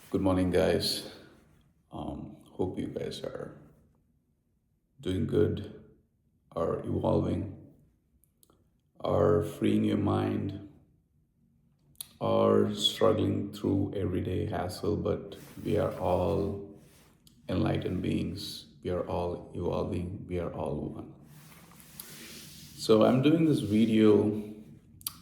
Good morning, guys. Hope you guys are doing good, are evolving, are freeing your mind, are struggling through everyday hassle, but we are all enlightened beings. We are all evolving. We are all one. So, I'm doing this video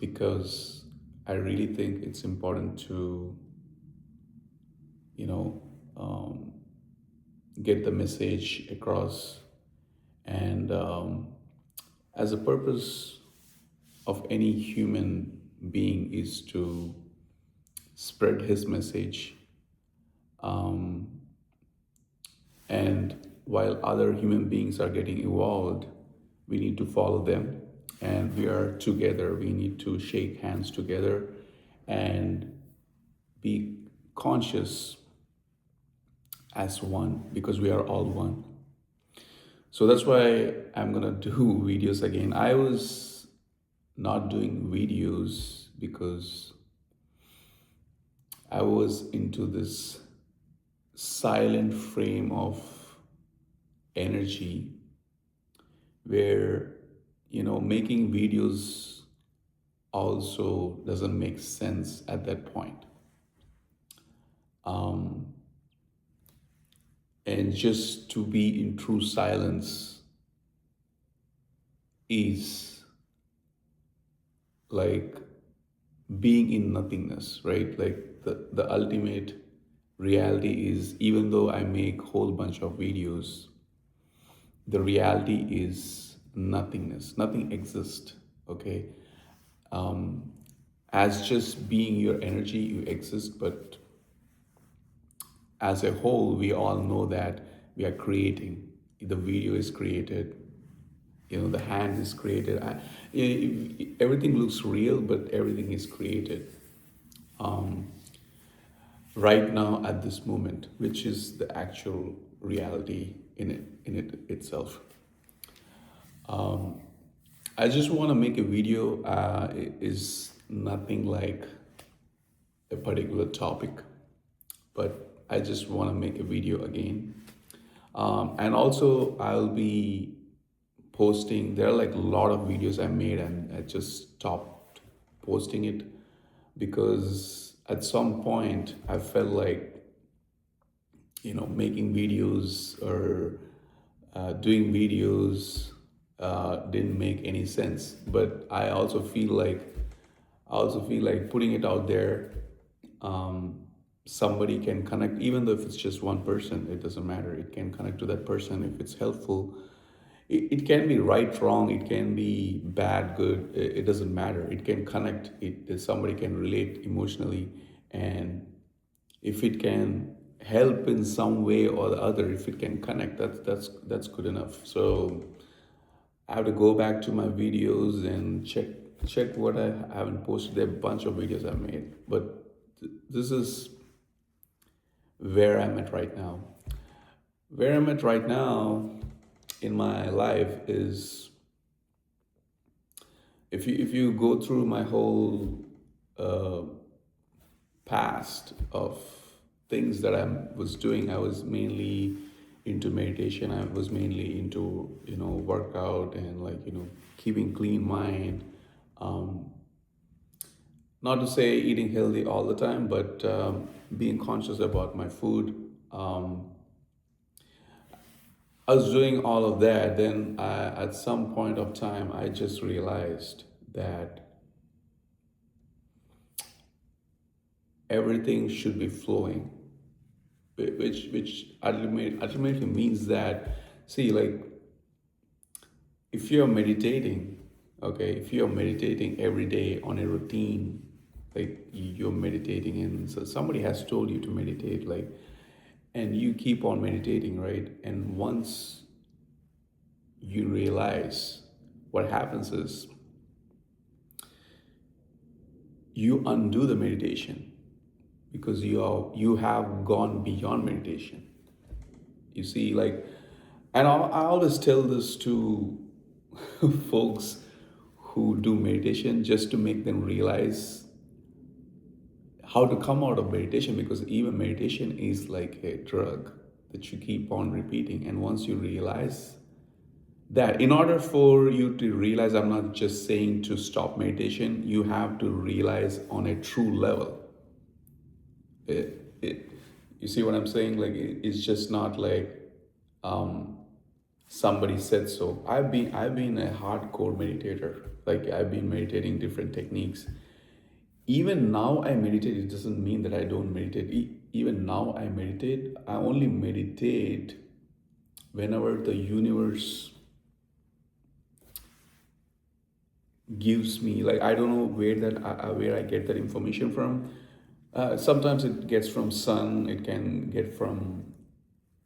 because I really think it's important to, you know, um, get the message across and as a purpose of any human being is to spread his message, um, and while other human beings are getting evolved, we need to follow them, and we are together. We need to shake hands together and be conscious as one because we are all one. So that's why I'm gonna do videos again. I was not doing videos because I was into this silent frame of energy where, making videos also doesn't make sense at that point. Um, and just to be in true silence is like being in nothingness, right? Like the ultimate reality is, even though I make whole bunch of videos, the reality is nothingness. Nothing exists. Okay. um, as just being your energy, you exist, but as a whole, we all know that we are creating. The video is created, the hand is created. Everything looks real, but everything is created right now at this moment, which is the actual reality in it itself. I just want to make a video. It is nothing like a particular topic, but I just want to make a video again. And also, I'll be posting. There are like a lot of videos I made, and I just stopped posting it because at some point I felt like, making videos or doing videos didn't make any sense. But I also feel like putting it out there, somebody can connect, even though if it's just one person, it doesn't matter. It can connect to that person if it's helpful. It can be right, wrong, it can be bad, good, it doesn't matter. It can connect, somebody can relate emotionally, and if it can help in some way or the other, if it can connect, that's good enough. So I have to go back to my videos and check what I haven't posted. There are a bunch of videos I made, but this is where I'm at right now. Where I'm at right now in my life is, if you go through my whole uh, past of things that I was doing, I was mainly into meditation. I was mainly into workout and like keeping clean mind. Um, Not to say eating healthy all the time, but being conscious about my food. I was doing all of that. Then at some point of time, I just realized that everything should be flowing, which ultimately means that, see, like, if you're meditating, okay, if you're meditating every day on a routine, like you're meditating, and so somebody has told you to meditate, like, and you keep on meditating, right? And once you realize, what happens is you undo the meditation because you have gone beyond meditation. You see, like, and I always tell this to folks who do meditation, just to make them realize how to come out of meditation, because even meditation is like a drug that you keep on repeating. And once you realize that, in order for you to realize, I'm not just saying to stop meditation, you have to realize on a true level. It, you see what I'm saying? Like it's just not like um, somebody said so. I've been a hardcore meditator. Like I've been meditating different techniques. Even now I meditate. It doesn't mean that I don't meditate. Even now I meditate. I only meditate whenever the universe gives me, like, I don't know where I get that information from. Sometimes it gets from sun, it can get from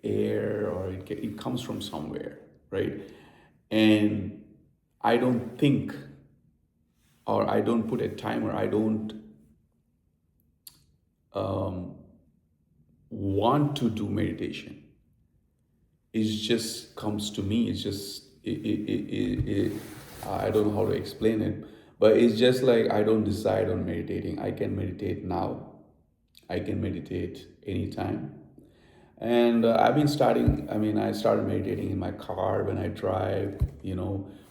air, or it comes from somewhere, right? And I don't think, or I don't put a timer. I don't um, want to do meditation. It just comes to me. It's just I don't know how to explain it, but it's just like I don't decide on meditating. I can meditate now. I can meditate anytime. And I've been starting. I mean, I started meditating in my car when I drive.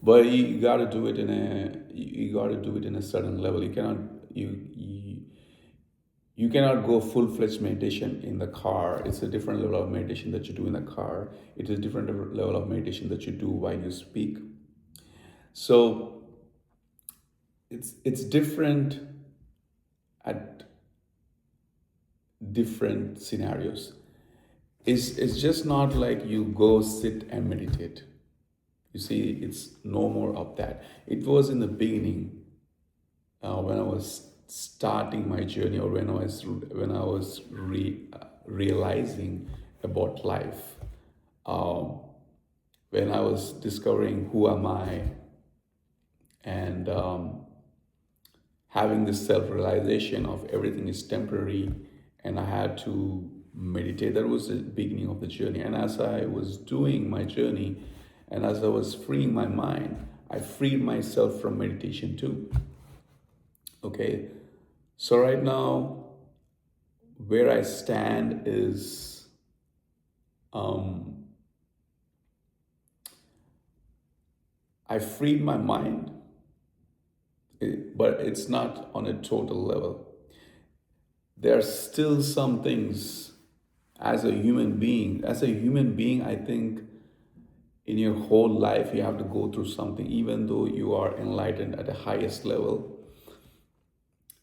But you got to do it in a certain level. You cannot go full-fledged meditation in the car. It's a different level of meditation that you do in the car. It is a different level of meditation that you do while you speak. So it's different at different scenarios. It's just not like you go sit and meditate. You see, it's no more of that. It was in the beginning, when I was starting my journey, or when I was realizing about life, when I was discovering who am I, and having this self-realization of everything is temporary, and I had to meditate. That was the beginning of the journey. And as I was doing my journey, and as I was freeing my mind, I freed myself from meditation too. Okay, so right now, where I stand is, I freed my mind, but it's not on a total level. There are still some things as a human being. I think in your whole life you have to go through something, even though you are enlightened at the highest level.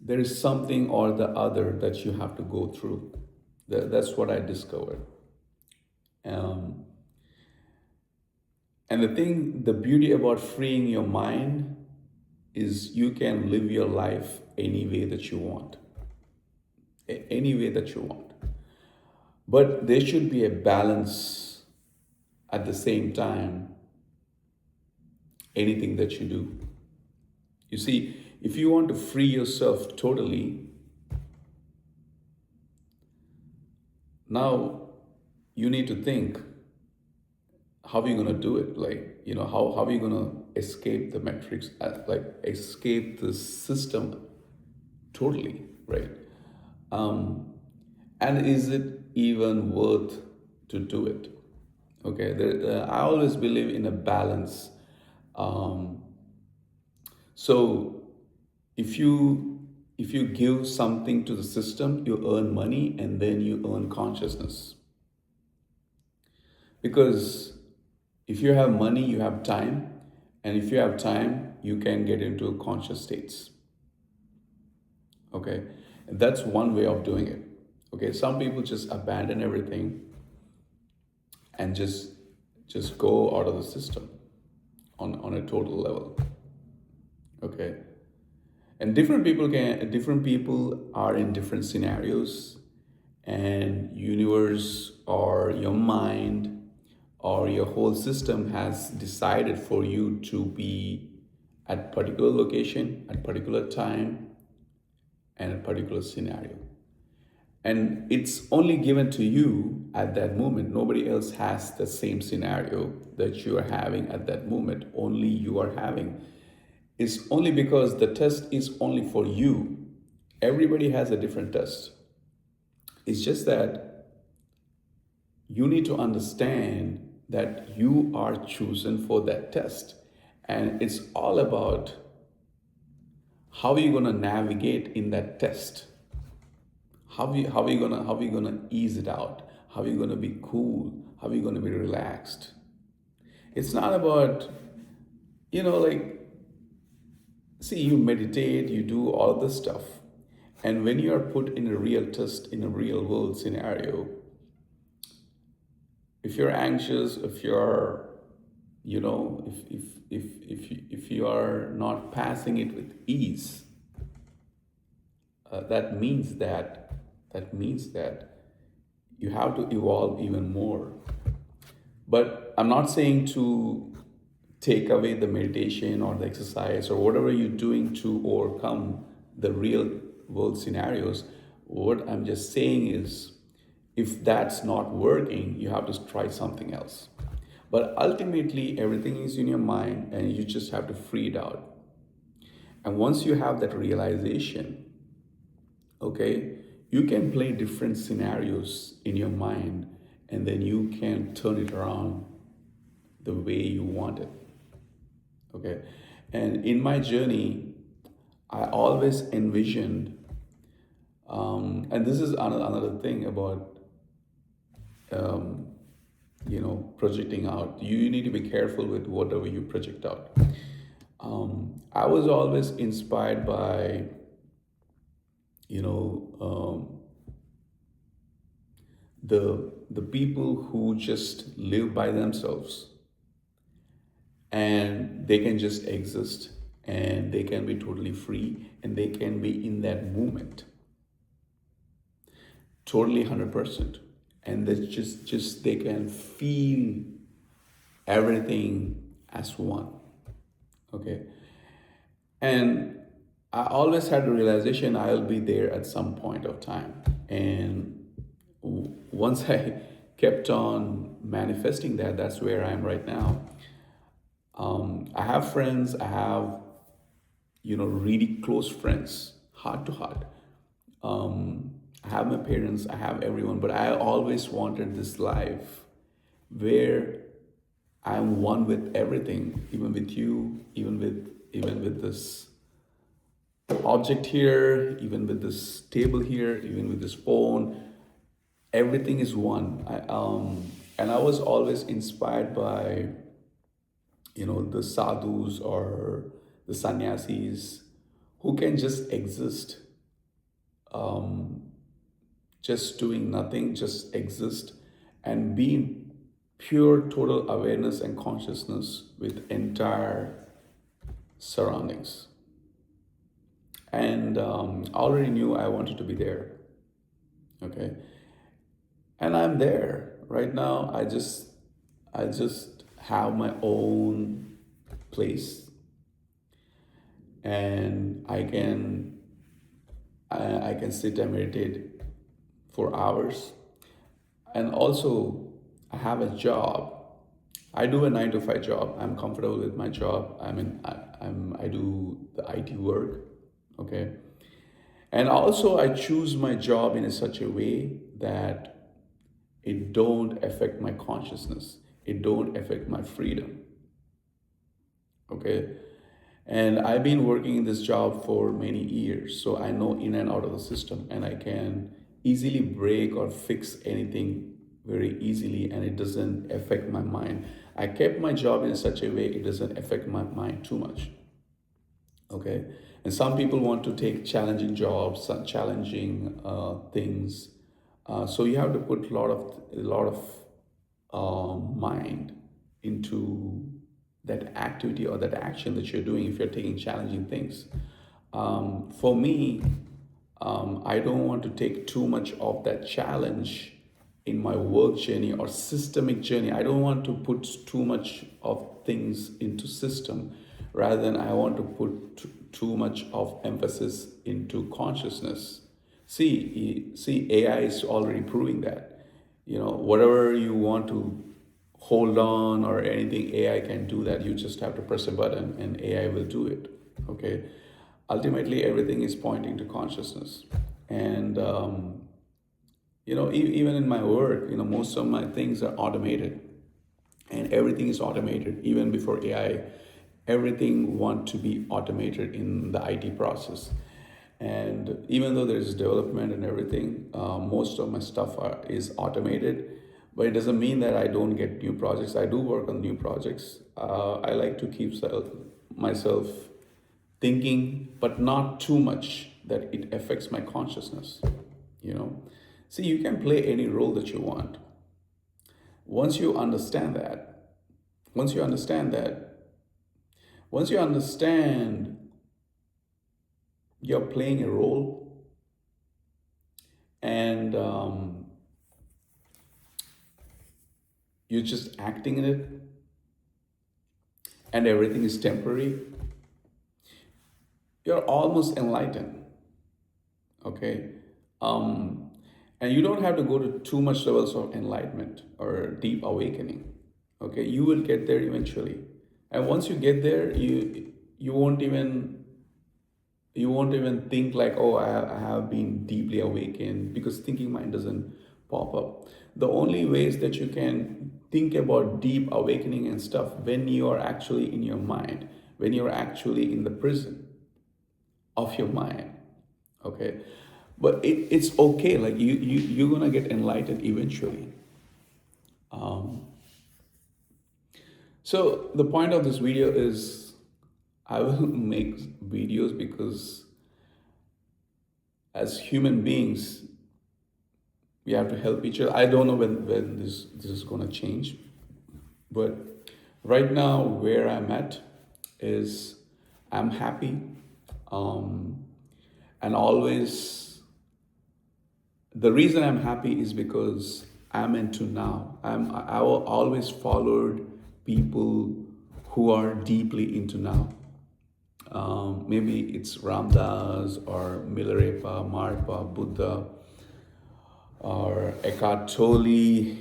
There is something or the other that you have to go through. That's what I discovered. Um, and the beauty about freeing your mind is you can live your life any way that you want. Any way that you want. But there should be a balance at the same time, anything that you do. You see, if you want to free yourself totally, now you need to think, how are you going to do it? Like, how are you going to escape the matrix, like escape the system totally, right? And is it even worth to do it? Okay, I always believe in a balance. So if you give something to the system, you earn money, and then you earn consciousness. Because if you have money, you have time, and if you have time, you can get into conscious states. Okay, and that's one way of doing it. Okay, some people just abandon everything and just go out of the system on a total level. Okay, and different people are in different scenarios, and universe or your mind or your whole system has decided for you to be at particular location, at particular time, and a particular scenario. And it's only given to you at that moment. Nobody else has the same scenario that you are having at that moment. Only you are having. It's only because the test is only for you. Everybody has a different test. It's just that you need to understand that you are chosen for that test. And it's all about how are you going to navigate in that test. How are you gonna ease it out? How are you gonna be cool? How are you gonna be relaxed? It's not about, like, see, you meditate, you do all this stuff, and when you are put in a real test, in a real world scenario, if you're anxious, if you're, if you are not passing it with ease, that means that you have to evolve even more. But I'm not saying to take away the meditation or the exercise or whatever you're doing to overcome the real world scenarios. What I'm just saying is, if that's not working, you have to try something else. But ultimately, everything is in your mind and you just have to free it out. And once you have that realization, okay, you can play different scenarios in your mind and then you can turn it around the way you want it. Okay. And in my journey, I always envisioned, and this is another thing about, um, projecting out. You need to be careful with whatever you project out. I was always inspired by, you know, the people who just live by themselves and they can just exist and they can be totally free and they can be in that moment totally 100%, and they just they can feel everything as one. Okay. And I always had the realization I'll be there at some point of time. And once I kept on manifesting that, that's where I am right now. I have friends, I have, really close friends, heart to heart. I have my parents, I have everyone, but I always wanted this life where I'm one with everything, even with you, even with this object here, even with this table here, even with this phone. Everything is one. And I was always inspired by, the sadhus or the sannyasis who can just exist, um, just doing nothing, just exist and be in pure total awareness and consciousness with entire surroundings. And I already knew I wanted to be there. Okay. And I'm there right now. I just have my own place, and I can sit and meditate for hours. And also, I have a job. I do a 9 to 5 job. I'm comfortable with my job. I do the IT work. Okay. And also, I choose my job in a such a way that it don't affect my consciousness. It don't affect my freedom. Okay. And I've been working in this job for many years, so I know in and out of the system, and I can easily break or fix anything very easily, and it doesn't affect my mind. I kept my job in such a way it doesn't affect my mind too much. Okay. And some people want to take challenging jobs, some challenging things. So you have to put a lot of mind into that activity or that action that you're doing if you're taking challenging things. For me, I don't want to take too much of that challenge in my work journey or systemic journey. I don't want to put too much of things into system. Rather than I want to put too much of emphasis into consciousness. See, AI is already proving that. Whatever you want to hold on or anything, AI can do that. You just have to press a button and AI will do it. Okay. Ultimately, everything is pointing to consciousness. And even in my work, most of my things are automated, and everything is automated. Even before AI, everything want to be automated in the IT process. And even though there's development and everything, most of my stuff is automated. But it doesn't mean that I don't get new projects. I do work on new projects. I like to keep myself thinking, but not too much that it affects my consciousness. You know, see, you can play any role that you want. Once you understand that, once you understand that, once you understand you're playing a role, and you're just acting in it, and everything is temporary, you're almost enlightened. Okay. um, and you don't have to go to too much levels of enlightenment or deep awakening. Okay, you will get there eventually. And once you get there, you won't even think like, oh, I have been deeply awakened, because thinking mind doesn't pop up. The only ways that you can think about deep awakening and stuff, when you are actually in your mind, when you're actually in the prison of your mind. Okay, but it's okay. Like you're gonna get enlightened eventually. So the point of this video is, I will make videos because as human beings, we have to help each other. I don't know when this is gonna change, but right now where I'm at is I'm happy, um, and always the reason I'm happy is because I'm into now. I will always followed people who are deeply into now. Maybe it's Ramdas or Milarepa, Marpa, Buddha, or Eckhart Tolle,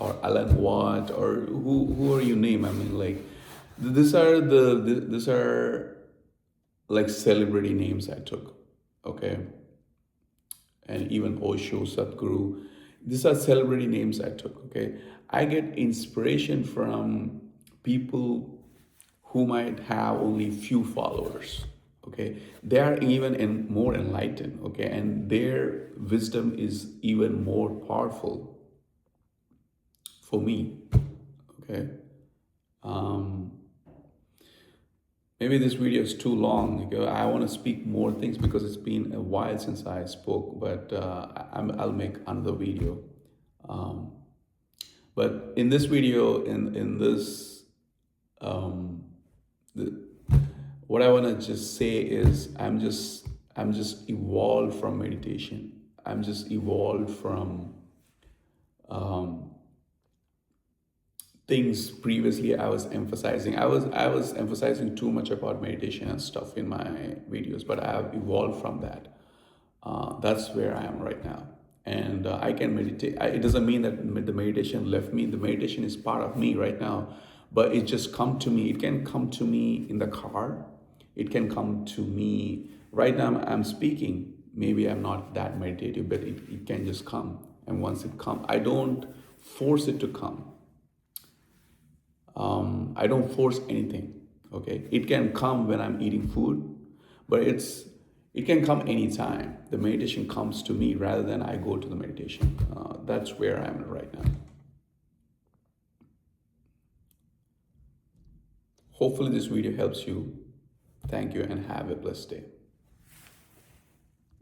or Alan Watt, or who are you name? I mean, like these are like celebrity names I took. Okay, and even Osho, Sadhguru. These are celebrity names I took. Okay, I get inspiration from people who might have only few followers. Okay, they are even more enlightened. Okay, and their wisdom is even more powerful for me. Okay, um, maybe this video is too long. I want to speak more things because it's been a while since I spoke, but I'll make another video. Um, but in this video, in this, um, the, what I want to just say is I'm just evolved from meditation. I'm just evolved from um, things previously I was emphasizing. I was emphasizing too much about meditation and stuff in my videos, but I have evolved from that. That's where I am right now, and I can meditate. It doesn't mean that the meditation left me. The meditation is part of me right now, but it just come to me. It can come to me in the car. It can come to me right now. I'm speaking. Maybe I'm not that meditative, but it can just come. And once it comes, I don't force it to come. I don't force anything. Okay, it can come when I'm eating food, but it can come anytime. The meditation comes to me rather than I go to the meditation. That's where I'm right now. Hopefully this video helps you. Thank you and have a blessed day.